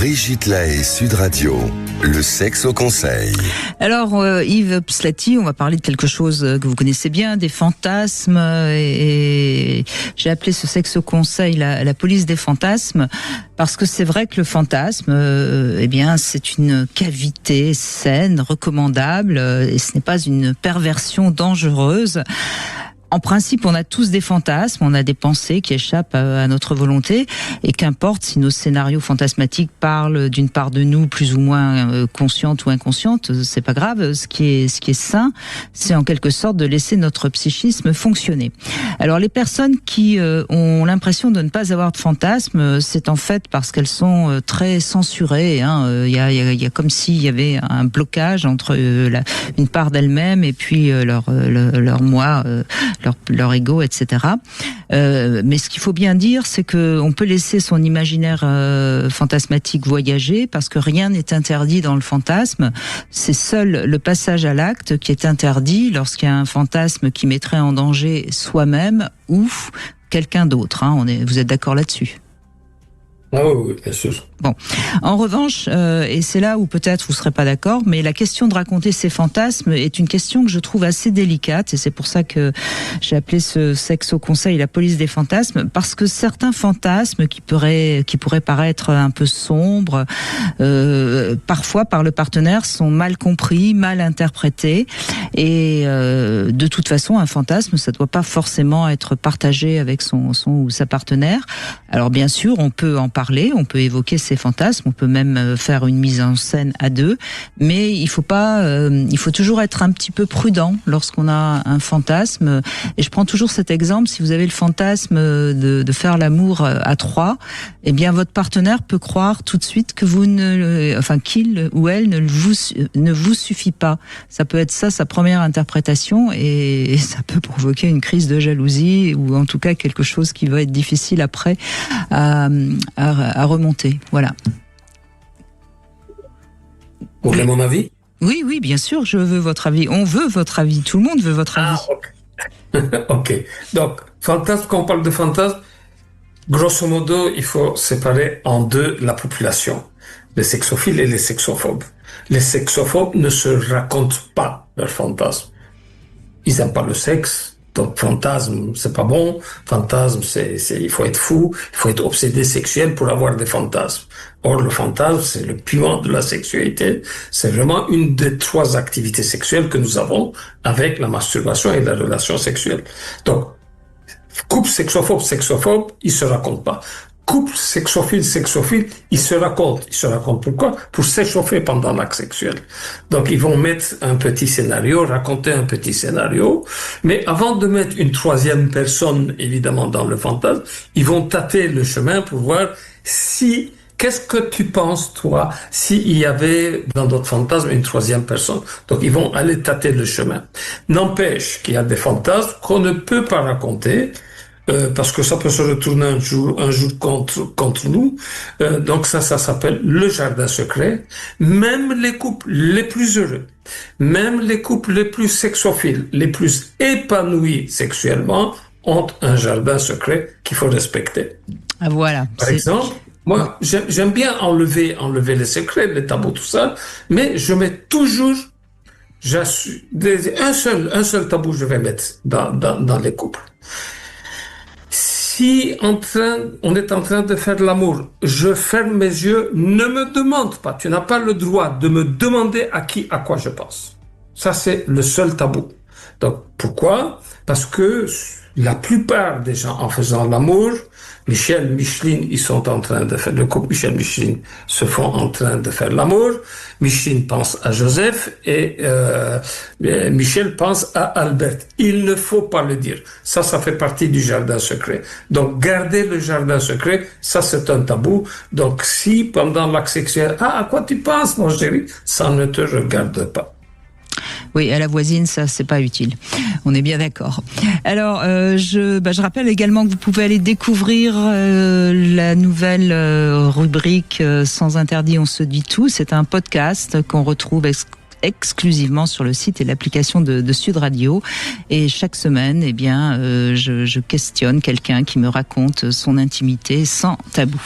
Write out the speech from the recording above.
Brigitte Lahaie, Sud Radio, le sexe au conseil. Alors Yves Pslati, on va parler de quelque chose que vous connaissez bien, des fantasmes, et j'ai appelé ce sexe au conseil la police des fantasmes, parce que c'est vrai que le fantasme, eh bien, c'est une cavité saine, recommandable, et ce n'est pas une perversion dangereuse. En principe, on a tous des fantasmes, on a des pensées qui échappent à notre volonté, et qu'importe si nos scénarios fantasmatiques parlent d'une part de nous plus ou moins consciente ou inconsciente, c'est pas grave. Ce qui est sain, c'est en quelque sorte de laisser notre psychisme fonctionner. Alors les personnes qui ont l'impression de ne pas avoir de fantasmes, c'est en fait parce qu'elles sont très censurées. Il y a comme s'il y avait un blocage entre une part d'elles-mêmes et puis leur moi. Leur ego, etc. Mais ce qu'il faut bien dire, c'est que on peut laisser son imaginaire fantasmatique voyager, parce que rien n'est interdit dans le fantasme. C'est seul le passage à l'acte qui est interdit lorsqu'il y a un fantasme qui mettrait en danger soi-même ou quelqu'un d'autre. Vous êtes d'accord là-dessus ? Ah oui, bien sûr. Bon, en revanche, et c'est là où peut-être vous serez pas d'accord, mais la question de raconter ses fantasmes est une question que je trouve assez délicate, et c'est pour ça que j'ai appelé ce sexe au conseil la police des fantasmes, parce que certains fantasmes qui pourraient paraître un peu sombres, parfois par le partenaire, sont mal compris, mal interprétés, et de toute façon, un fantasme, ça doit pas forcément être partagé avec son ou sa partenaire. Alors bien sûr, on peut en parler, on peut évoquer ses fantasmes, on peut même faire une mise en scène à deux, mais il faut toujours être un petit peu prudent lorsqu'on a un fantasme. Et je prends toujours cet exemple: si vous avez le fantasme de faire l'amour à trois, eh bien votre partenaire peut croire tout de suite que qu'il ou elle ne vous suffit pas. Ça peut être ça sa première interprétation, et ça peut provoquer une crise de jalousie, ou en tout cas quelque chose qui va être difficile après à remonter. Voilà. Vous voulez mon avis ? Oui, bien sûr, je veux votre avis. On veut votre avis. Tout le monde veut votre avis. Ok. Donc, fantasme, quand on parle de fantasme, grosso modo, il faut séparer en deux la population. Les sexophiles et les sexophobes. Les sexophobes ne se racontent pas leurs fantasmes. Ils n'aiment pas le sexe. Donc, fantasme, c'est pas bon. Fantasme, il faut être fou, il faut être obsédé sexuel pour avoir des fantasmes. Or, le fantasme, c'est le piment de la sexualité. C'est vraiment une des trois activités sexuelles que nous avons avec la masturbation et la relation sexuelle. Donc, couple sexophobe, ils se racontent pas. Couple sexophile, ils se racontent. Ils se racontent pourquoi ? Pour s'échauffer pendant l'acte sexuel. Donc, ils vont mettre un petit scénario, raconter un petit scénario. Mais avant de mettre une troisième personne, évidemment, dans le fantasme, ils vont tâter le chemin pour voir qu'est-ce que tu penses, toi, s'il y avait dans notre fantasme une troisième personne. Donc, ils vont aller tâter le chemin. N'empêche qu'il y a des fantasmes qu'on ne peut pas raconter, parce que ça peut se retourner un jour contre nous. Donc ça s'appelle le jardin secret. Même les couples les plus heureux, même les couples les plus sexophiles, les plus épanouis sexuellement, ont un jardin secret qu'il faut respecter. Ah, voilà. Par exemple, moi, j'aime bien enlever les secrets, les tabous, tout ça, mais je mets toujours un seul tabou je vais mettre dans les couples. Si on est en train de faire l'amour, je ferme mes yeux, ne me demande pas, tu n'as pas le droit de me demander à quoi je pense. Ça, c'est le seul tabou. Donc, pourquoi ? Parce que la plupart des gens, en faisant l'amour, Michel, Micheline, ils sont en train de faire, le couple Michel, Micheline se font en train de faire l'amour. Micheline pense à Joseph et Michel pense à Albert. Il ne faut pas le dire. Ça fait partie du jardin secret. Donc, garder le jardin secret, ça c'est un tabou. Donc, si pendant l'acte sexuel, à quoi tu penses, mon chéri, ça ne te regarde pas. Oui, à la voisine, ça, c'est pas utile. On est bien d'accord. Alors, je rappelle également que vous pouvez aller découvrir la nouvelle rubrique Sans interdit, on se dit tout. C'est un podcast qu'on retrouve exclusivement sur le site et l'application de Sud Radio. Et chaque semaine, eh bien, je questionne quelqu'un qui me raconte son intimité sans tabou.